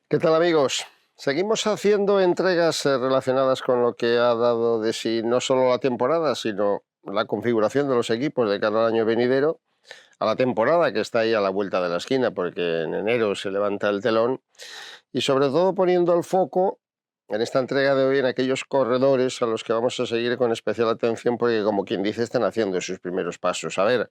¿Qué tal, amigos? Seguimos haciendo entregas relacionadas con lo que ha dado de sí no solo la temporada, sino la configuración de los equipos de cada año venidero, a la temporada que está ahí a la vuelta de la esquina, porque en enero se levanta el telón, y sobre todo poniendo el foco en esta entrega de hoy en aquellos corredores a los que vamos a seguir con especial atención, porque como quien dice, están haciendo sus primeros pasos. A ver,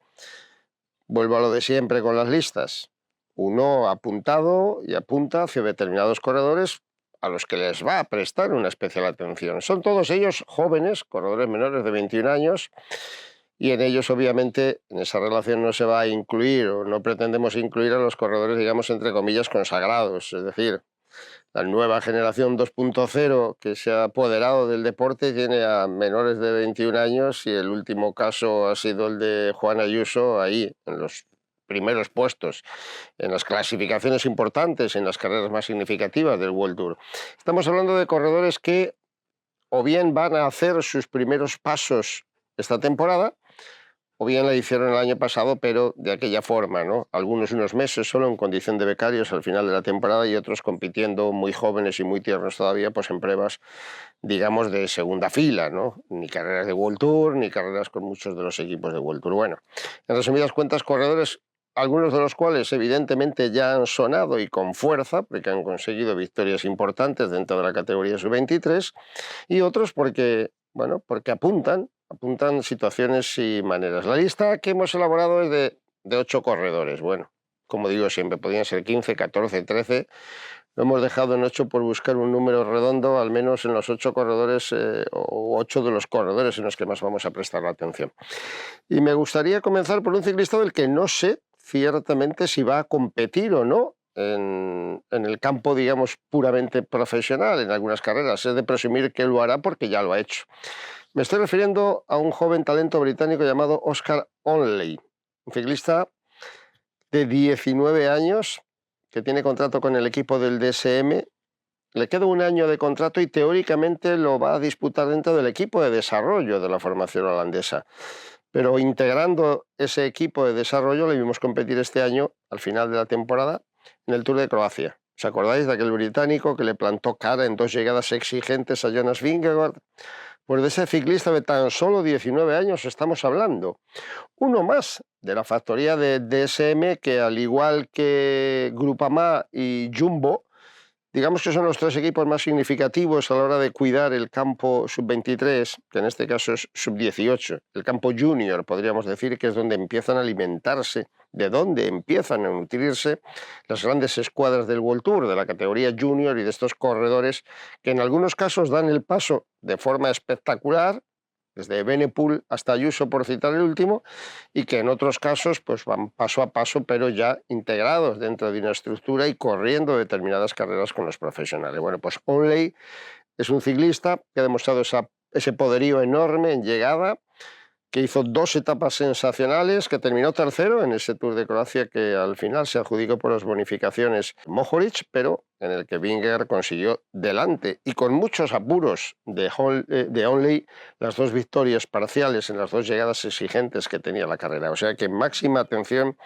vuelvo a lo de siempre con las listas. Uno ha apuntado y apunta hacia determinados corredores a los que les va a prestar una especial atención. Son todos ellos jóvenes, corredores menores de 21 años, y en ellos obviamente en esa relación no se va a incluir o no pretendemos incluir a los corredores, digamos, entre comillas, consagrados. Es decir, la nueva generación 2.0 que se ha apoderado del deporte tiene a menores de 21 años y el último caso ha sido el de Juan Ayuso ahí, en los primeros puestos, en las clasificaciones importantes, en las carreras más significativas del World Tour. Estamos hablando de corredores que o bien van a hacer sus primeros pasos esta temporada, o bien la hicieron el año pasado, pero de aquella forma, ¿no? Algunos unos meses solo en condición de becarios al final de la temporada y otros compitiendo muy jóvenes y muy tiernos todavía, pues en pruebas, digamos, de segunda fila, ¿no? Ni carreras de World Tour, ni carreras con muchos de los equipos de World Tour. Bueno, en resumidas cuentas, corredores, algunos de los cuales evidentemente ya han sonado y con fuerza, porque han conseguido victorias importantes dentro de la categoría sub-23, y otros porque, bueno, porque apuntan situaciones y maneras. La lista que hemos elaborado es de 8 corredores. Bueno, como digo siempre, podrían ser 15, 14, 13. Lo hemos dejado en 8 por buscar un número redondo, al menos en los 8 corredores o 8 de los corredores en los que más vamos a prestar la atención. Y me gustaría comenzar por un ciclista del que no sé ciertamente si va a competir o no en el campo, digamos, puramente profesional en algunas carreras. Es de presumir que lo hará porque ya lo ha hecho. Me estoy refiriendo a un joven talento británico llamado Oscar Onley, un ciclista de 19 años que tiene contrato con el equipo del DSM. Le queda un año de contrato y teóricamente lo va a disputar dentro del equipo de desarrollo de la formación holandesa. Pero integrando ese equipo de desarrollo le vimos competir este año, al final de la temporada, en el Tour de Croacia. ¿Os acordáis de aquel británico que le plantó cara en 2 llegadas exigentes a Jonas Vingegaard? Pues de ese ciclista de tan solo 19 años estamos hablando. Uno más de la factoría de DSM que, al igual que Groupama y Jumbo, digamos que son los 3 equipos más significativos a la hora de cuidar el campo sub-23, que en este caso es sub-18, el campo junior, podríamos decir, que es donde empiezan a alimentarse, de donde empiezan a nutrirse las grandes escuadras del World Tour, de la categoría junior y de estos corredores que en algunos casos dan el paso de forma espectacular, desde Evenepoel hasta Ayuso, por citar el último, y que en otros casos pues van paso a paso, pero ya integrados dentro de una estructura y corriendo determinadas carreras con los profesionales. Bueno, pues Onley es un ciclista que ha demostrado ese poderío enorme en llegada, que hizo 2 etapas sensacionales, que terminó tercero en ese Tour de Croacia que al final se adjudicó por las bonificaciones Mohoric, pero en el que Vingegaard consiguió delante y con muchos apuros de Onley las 2 victorias parciales en las 2 llegadas exigentes que tenía la carrera. O sea que máxima atención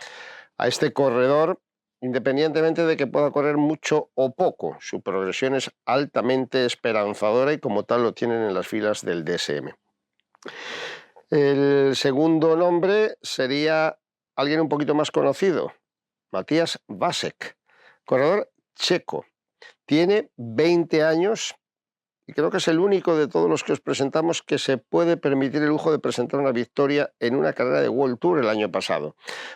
a este corredor, independientemente de que pueda correr mucho o poco. Su progresión es altamente esperanzadora y como tal lo tienen en las filas del DSM. El segundo nombre sería alguien un poquito más conocido, Matías Vasek, corredor checo. Tiene 20 años y creo que es el único de todos los que os presentamos que se puede permitir el lujo de presentar una victoria en una carrera de World Tour el año pasado.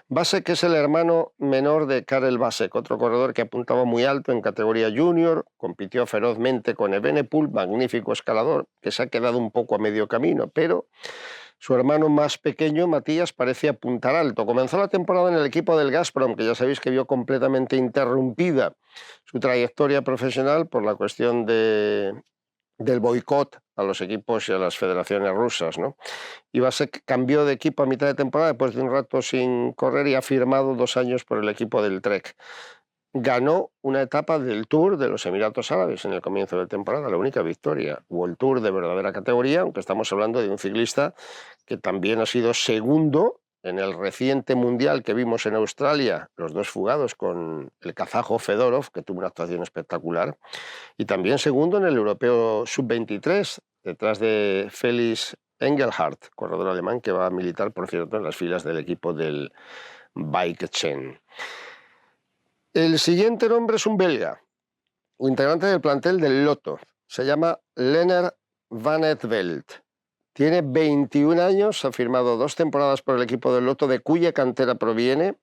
Vasek es el hermano menor de Karel Vasek, otro corredor que apuntaba muy alto en categoría junior, compitió ferozmente con Evenepoel, magnífico escalador, que se ha quedado un poco a medio camino, pero su hermano más pequeño, Matías, parece apuntar alto. Comenzó la temporada en el equipo del Gazprom, que ya sabéis que vio completamente interrumpida su trayectoria profesional por la cuestión del boicot a los equipos y a las federaciones rusas, ¿no? Y cambió de equipo a mitad de temporada después de un rato sin correr y ha firmado 2 años por el equipo del Trek. Ganó una etapa del Tour de los Emiratos Árabes en el comienzo de temporada, la única victoria, o el Tour de verdadera categoría, aunque estamos hablando de un ciclista que también ha sido segundo en el reciente mundial que vimos en Australia, los dos fugados con el kazajo Fedorov, que tuvo una actuación espectacular, y también segundo en el europeo sub-23, detrás de Felix Engelhardt, corredor alemán que va a militar, por cierto, en las filas del equipo del Bike Chain. El siguiente nombre es un belga, un integrante del plantel del Lotto. Se llama Lennart van 't Veld. Tiene 21 años, ha firmado 2 temporadas por el equipo del Lotto, de cuya cantera proviene,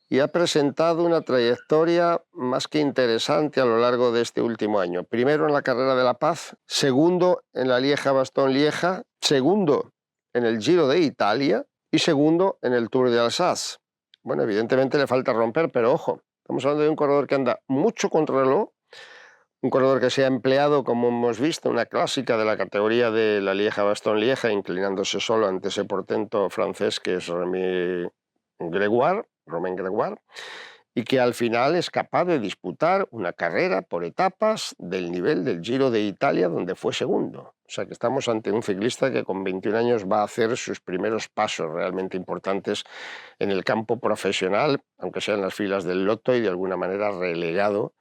y ha presentado una trayectoria más que interesante a lo largo de este último año. Primero en la carrera de La Paz, segundo en la Lieja-Bastogne-Lieja, segundo en el Giro de Italia y segundo en el Tour de Alsace. Bueno, evidentemente le falta romper, pero ojo, estamos hablando de un corredor que anda mucho contra el reloj, un corredor que se ha empleado, como hemos visto, una clásica de la categoría de la Lieja-Bastogne-Lieja, inclinándose solo ante ese portento francés que es Romain Grégoire, y que al final es capaz de disputar una carrera por etapas del nivel del Giro de Italia, donde fue segundo. O sea que estamos ante un ciclista que con 21 años va a hacer sus primeros pasos realmente importantes en el campo profesional, aunque sea en las filas del Lotto y de alguna manera relegado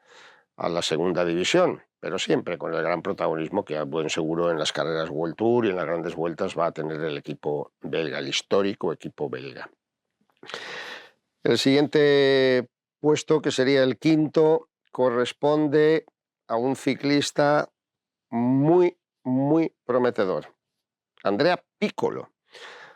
a la segunda división, pero siempre con el gran protagonismo que a buen seguro en las carreras World Tour y en las grandes vueltas va a tener el equipo belga, el histórico equipo belga. El siguiente puesto, que sería el quinto, corresponde a un ciclista muy prometedor, Andrea Piccolo,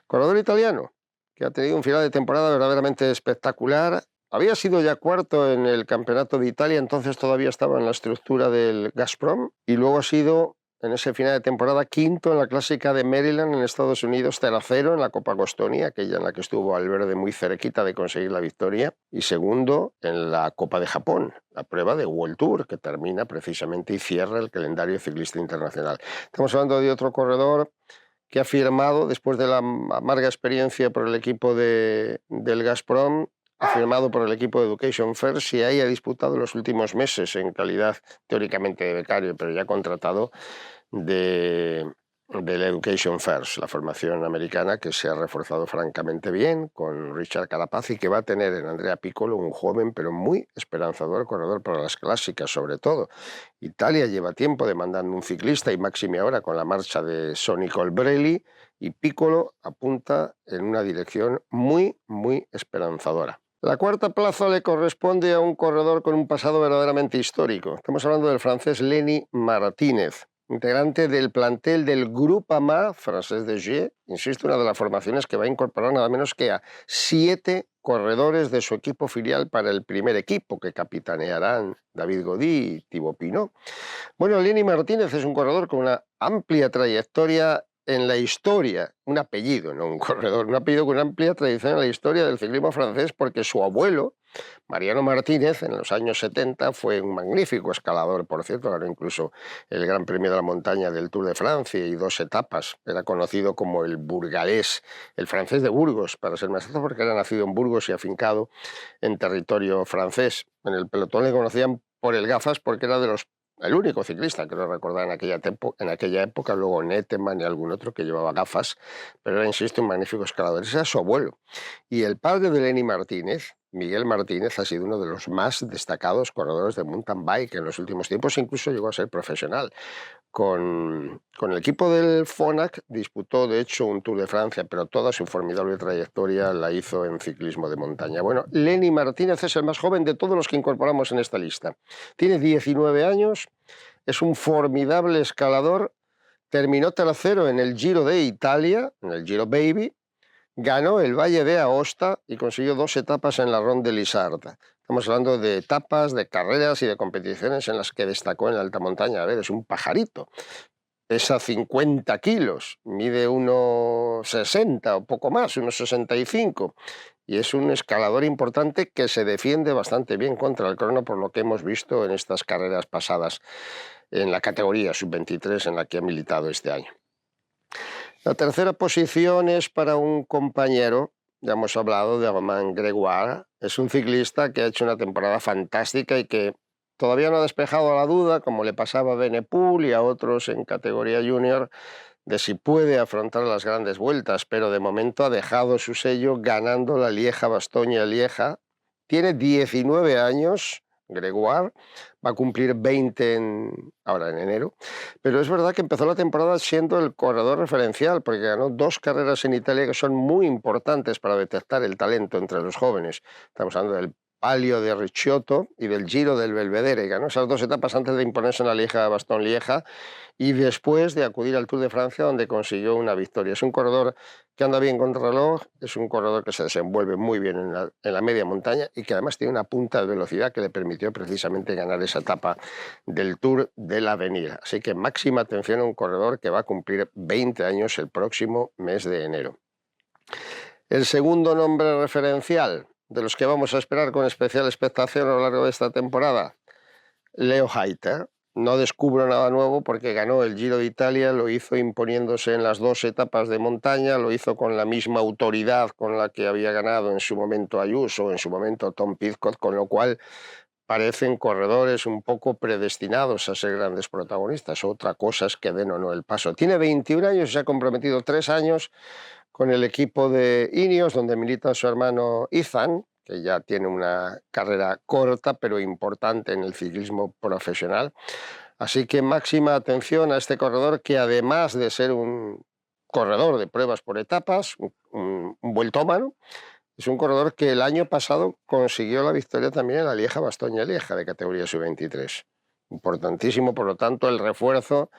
corredor italiano, que ha tenido un final de temporada verdaderamente espectacular. Había sido ya cuarto en el Campeonato de Italia, entonces todavía estaba en la estructura del Gazprom, y luego ha sido, en ese final de temporada, quinto en la Clásica de Maryland en Estados Unidos, tercero en la Copa Costoni, aquella en la que estuvo Valverde muy cerquita de conseguir la victoria, y segundo en la Copa de Japón, la prueba de World Tour, que termina precisamente y cierra el calendario ciclista internacional. Estamos hablando de otro corredor que ha firmado, después de la amarga experiencia por el equipo del Gazprom, ha firmado por el equipo de Education First y ahí ha disputado los últimos meses en calidad teóricamente de becario, pero ya contratado de la Education First, la formación americana que se ha reforzado francamente bien con Richard Carapaz y que va a tener en Andrea Piccolo un joven pero muy esperanzador corredor para las clásicas, sobre todo. Italia lleva tiempo demandando un ciclista y máxime ahora con la marcha de Sonny Colbrelli, y Piccolo apunta en una dirección muy esperanzadora. La cuarta plaza le corresponde a un corredor con un pasado verdaderamente histórico. Estamos hablando del francés Lenny Martínez, integrante del plantel del Groupama francés de Gé, insisto, una de las formaciones que va a incorporar nada menos que a 7 corredores de su equipo filial para el primer equipo, que capitanearán David Gaudy y Thibaut Pinot. Bueno, Lenny Martínez es un corredor con una amplia trayectoria en la historia, un apellido, no un corredor, un apellido con una amplia tradición en la historia del ciclismo francés, porque su abuelo, Mariano Martínez, en los años 70 fue un magnífico escalador, por cierto, ganó incluso el Gran Premio de la Montaña del Tour de Francia y 2 etapas. Era conocido como el burgalés, el francés de Burgos, para ser más exacto, porque era nacido en Burgos y afincado en territorio francés. En el pelotón le conocían por el Gafas porque era el único ciclista, creo recordar, en aquella época, luego Nettemann y algún otro que llevaba gafas, pero era, insisto, un magnífico escalador. Ese era su abuelo. Y el padre de Lenny Martínez, Miguel Martínez, ha sido uno de los más destacados corredores de mountain bike en los últimos tiempos, incluso llegó a ser profesional. Con el equipo del Fonac disputó, de hecho, un Tour de Francia, pero toda su formidable trayectoria la hizo en ciclismo de montaña. Bueno, Lenny Martínez es el más joven de todos los que incorporamos en esta lista. Tiene 19 años, es un formidable escalador, terminó tercero en el Giro de Italia, en el Giro Baby, ganó el Valle de Aosta y consiguió 2 etapas en la Ronde de l'Isard. Estamos hablando de etapas, de carreras y de competiciones en las que destacó en la alta montaña. A ver, es un pajarito. Pesa 50 kilos, mide 1,60 o poco más, 1,65. Y es un escalador importante que se defiende bastante bien contra el crono, por lo que hemos visto en estas carreras pasadas en la categoría sub-23 en la que ha militado este año. La tercera posición es para un compañero, ya hemos hablado de Romain Grégoire, es un ciclista que ha hecho una temporada fantástica y que todavía no ha despejado la duda, como le pasaba a Benepool y a otros en categoría junior, de si puede afrontar las grandes vueltas, pero de momento ha dejado su sello ganando la Lieja-Bastoña-Lieja. Tiene 19 años, Gregoire, va a cumplir 20 ahora en enero, pero es verdad que empezó la temporada siendo el corredor referencial, porque ganó 2 carreras en Italia que son muy importantes para detectar el talento entre los jóvenes. Estamos hablando del Palio de Ricciotto y del Giro del Belvedere. Ganó esas 2 etapas antes de imponerse en la Lieja-Bastogne-Lieja y después de acudir al Tour de Francia, donde consiguió una victoria. Es un corredor que anda bien contra reloj, es un corredor que se desenvuelve muy bien en la media montaña y que además tiene una punta de velocidad que le permitió precisamente ganar esa etapa del Tour del Avenir. Así que máxima atención a un corredor que va a cumplir 20 años el próximo mes de enero. El segundo nombre referencial de los que vamos a esperar con especial expectación a lo largo de esta temporada, Leo Hayter. No descubro nada nuevo porque ganó el Giro de Italia, lo hizo imponiéndose en las 2 etapas de montaña, lo hizo con la misma autoridad con la que había ganado en su momento Ayuso, en su momento Tom Pidcock, con lo cual parecen corredores un poco predestinados a ser grandes protagonistas. Otra cosa es que den o no el paso. Tiene 21 años y se ha comprometido 3 años con el equipo de Ineos, donde milita su hermano Ethan, que ya tiene una carrera corta pero importante en el ciclismo profesional. Así que máxima atención a este corredor, que además de ser un corredor de pruebas por etapas, un vueltómano, es un corredor que el año pasado consiguió la victoria también en la Lieja-Bastoña-Lieja de categoría sub-23. Importantísimo, por lo tanto, el refuerzo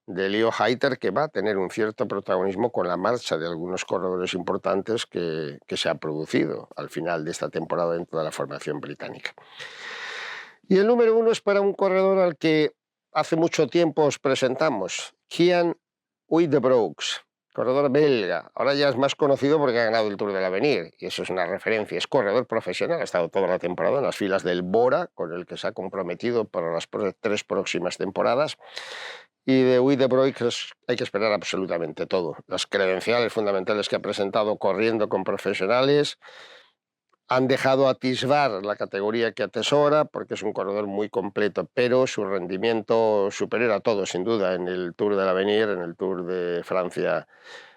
de Leo Hayter, que va a tener un cierto protagonismo con la marcha de algunos corredores importantes que se ha producido al final de esta temporada dentro de la formación británica. Y el número 1 es para un corredor al que hace mucho tiempo os presentamos, Kian Uijtdebroeks, corredor belga. Ahora ya es más conocido porque ha ganado el Tour del Avenir, y eso es una referencia. Es corredor profesional, ha estado toda la temporada en las filas del Bora, con el que se ha comprometido para las 3 próximas temporadas. Y de Uijtdebroeks hay que esperar absolutamente todo. Las credenciales fundamentales que ha presentado corriendo con profesionales han dejado atisbar la categoría que atesora, porque es un corredor muy completo, pero su rendimiento superior a todo, sin duda, en el Tour del Avenir, en el Tour de Francia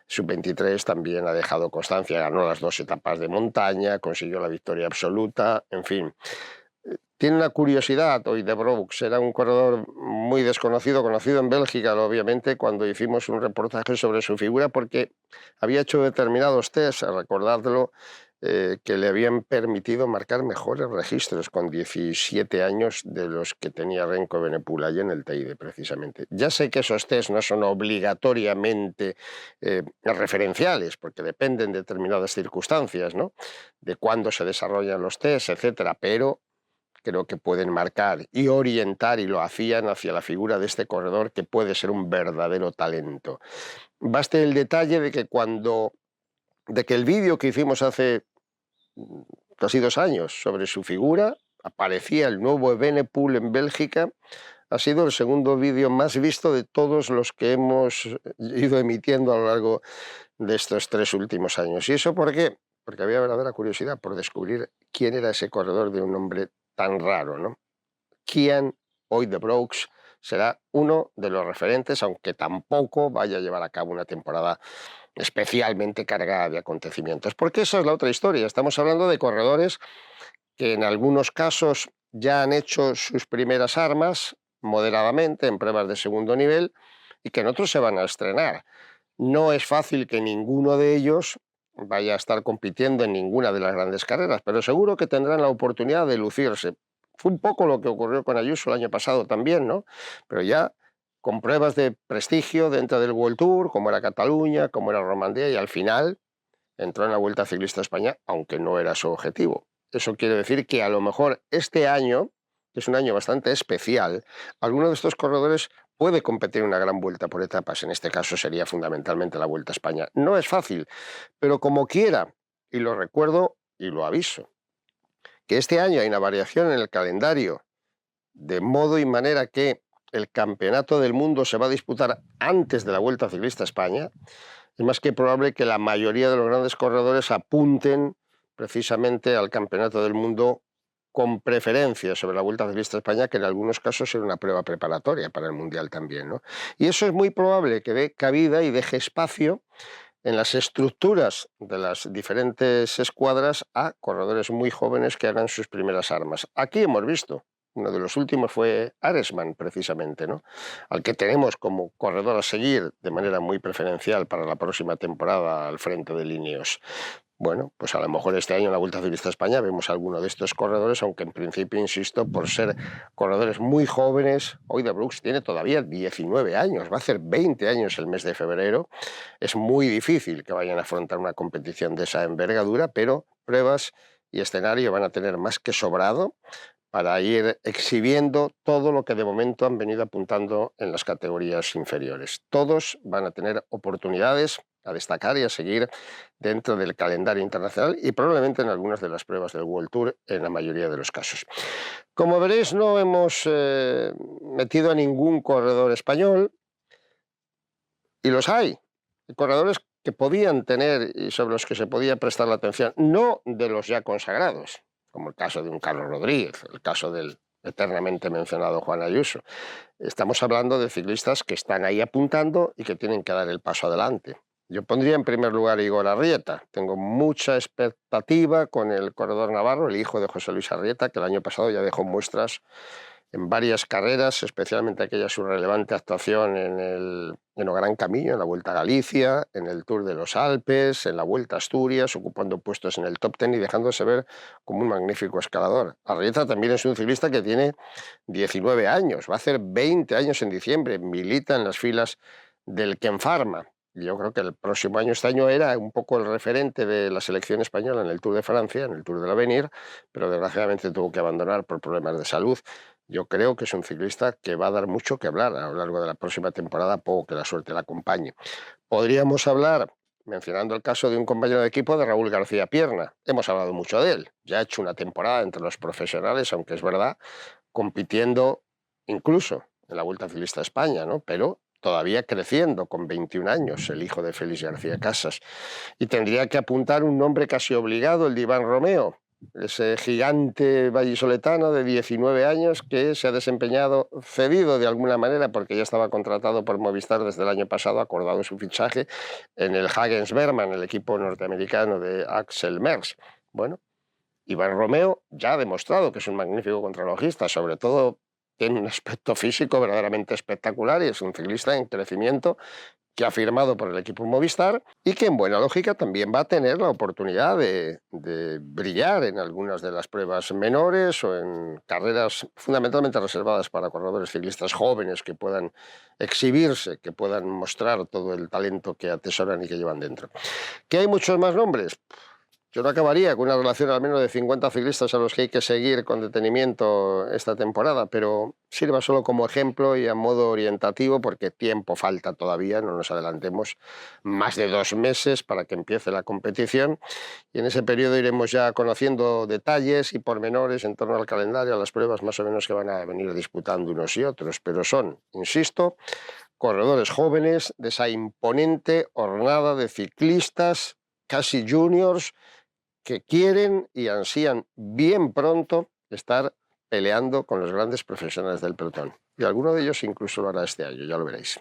sub-23 también ha dejado constancia. Ganó las 2 etapas de montaña, consiguió la victoria absoluta, en fin. Tiene una curiosidad, Uijtdebroeks era un corredor muy desconocido, conocido en Bélgica, obviamente, cuando hicimos un reportaje sobre su figura, porque había hecho determinados tests, recordadlo, que le habían permitido marcar mejores registros con 17 años de los que tenía Renko Evenepoel en el Teide, precisamente. Ya sé que esos tests no son obligatoriamente referenciales, porque dependen de determinadas circunstancias, ¿no? De cuándo se desarrollan los tests, etcétera, pero creo que pueden marcar y orientar, y lo hacían, hacia la figura de este corredor que puede ser un verdadero talento. Baste el detalle de que el vídeo que hicimos hace casi 2 años sobre su figura, aparecía el nuevo Evenepoel en Bélgica, ha sido el segundo vídeo más visto de todos los que hemos ido emitiendo a lo largo de estos 3 últimos años. ¿Y eso por qué? Porque había verdadera curiosidad por descubrir quién era ese corredor de un nombre tan raro, ¿no? Kian Uijtdebroeks será uno de los referentes, aunque tampoco vaya a llevar a cabo una temporada especialmente cargada de acontecimientos, porque esa es la otra historia. Estamos hablando de corredores que en algunos casos ya han hecho sus primeras armas moderadamente en pruebas de segundo nivel y que en otros se van a estrenar. No es fácil que ninguno de ellos vaya a estar compitiendo en ninguna de las grandes carreras, pero seguro que tendrán la oportunidad de lucirse. Fue un poco lo que ocurrió con Ayuso el año pasado también, ¿no? Pero ya con pruebas de prestigio dentro del World Tour, como era Cataluña, como era Romandía, y al final entró en la Vuelta Ciclista a España, aunque no era su objetivo. Eso quiere decir que a lo mejor este año, que es un año bastante especial, alguno de estos corredores puede competir en una gran vuelta por etapas. En este caso sería fundamentalmente la Vuelta a España. No es fácil, pero como quiera, y lo recuerdo y lo aviso, que este año hay una variación en el calendario, de modo y manera que el Campeonato del Mundo se va a disputar antes de la Vuelta Ciclista a España, es más que probable que la mayoría de los grandes corredores apunten precisamente al Campeonato del Mundo con preferencia sobre la Vuelta Ciclista a España, que en algunos casos era una prueba preparatoria para el Mundial también, ¿no? Y eso es muy probable que dé cabida y deje espacio en las estructuras de las diferentes escuadras a corredores muy jóvenes que hagan sus primeras armas. Aquí hemos visto, uno de los últimos fue Aresman, precisamente, ¿no? Al que tenemos como corredor a seguir de manera muy preferencial para la próxima temporada al frente de Ineos. Bueno, pues a lo mejor este año en la Vuelta Ciclista a España vemos a alguno de estos corredores, aunque en principio, insisto, por ser corredores muy jóvenes, hoy de Brooks tiene todavía 19 años, va a hacer 20 años el mes de febrero, es muy difícil que vayan a afrontar una competición de esa envergadura, pero pruebas y escenario van a tener más que sobrado para ir exhibiendo todo lo que de momento han venido apuntando en las categorías inferiores. Todos van a tener oportunidades a destacar y a seguir dentro del calendario internacional y probablemente en algunas de las pruebas del World Tour en la mayoría de los casos. Como veréis, no hemos metido a ningún corredor español y los hay. Corredores que podían tener y sobre los que se podía prestar la atención, no de los ya consagrados, como el caso de un Carlos Rodríguez, el caso del eternamente mencionado Juan Ayuso. Estamos hablando de ciclistas que están ahí apuntando y que tienen que dar el paso adelante. Yo pondría en primer lugar a Igor Arrieta. Tengo mucha expectativa con el corredor navarro, el hijo de José Luis Arrieta, que el año pasado ya dejó muestras en varias carreras, especialmente aquella su relevante actuación en el Gran Camino, en la Vuelta a Galicia, en el Tour de los Alpes, en la Vuelta a Asturias, ocupando puestos en el top 10 y dejándose ver como un magnífico escalador. Arrieta también es un ciclista que tiene 19 años, va a hacer 20 años en diciembre, milita en las filas del Kenfarma. Yo creo que el próximo año, este año, era un poco el referente de la selección española en el Tour de Francia, en el Tour del Avenir, pero desgraciadamente tuvo que abandonar por problemas de salud. Yo creo que es un ciclista que va a dar mucho que hablar a lo largo de la próxima temporada, poco que la suerte la acompañe. Podríamos hablar, mencionando el caso de un compañero de equipo, de Raúl García Pierna. Hemos hablado mucho de él. Ya ha hecho una temporada entre los profesionales, aunque es verdad, compitiendo incluso en la Vuelta Ciclista a España, ¿no? Pero todavía creciendo, con 21 años, el hijo de Félix García Casas. Y tendría que apuntar un nombre casi obligado, el de Iván Romeo, ese gigante vallisoletano de 19 años que se ha desempeñado cedido de alguna manera, porque ya estaba contratado por Movistar desde el año pasado, acordado su fichaje en el Hagens Berman, el equipo norteamericano de Axel Merckx. Bueno, Iván Romeo ya ha demostrado que es un magnífico contrarrelojista, sobre todo tiene un aspecto físico verdaderamente espectacular y es un ciclista en crecimiento que ha firmado por el equipo Movistar y que en buena lógica también va a tener la oportunidad de brillar en algunas de las pruebas menores o en carreras fundamentalmente reservadas para corredores ciclistas jóvenes que puedan exhibirse, que puedan mostrar todo el talento que atesoran y que llevan dentro. ¿Que hay muchos más nombres? Yo no acabaría con una relación al menos de 50 ciclistas a los que hay que seguir con detenimiento esta temporada, pero sirva solo como ejemplo y a modo orientativo, porque tiempo falta todavía, no nos adelantemos, más de 2 meses para que empiece la competición, y en ese periodo iremos ya conociendo detalles y pormenores en torno al calendario, a las pruebas más o menos que van a venir disputando unos y otros, pero son, insisto, corredores jóvenes de esa imponente hornada de ciclistas casi juniors que quieren y ansían bien pronto estar peleando con los grandes profesionales del pelotón. Y alguno de ellos incluso lo hará este año, ya lo veréis.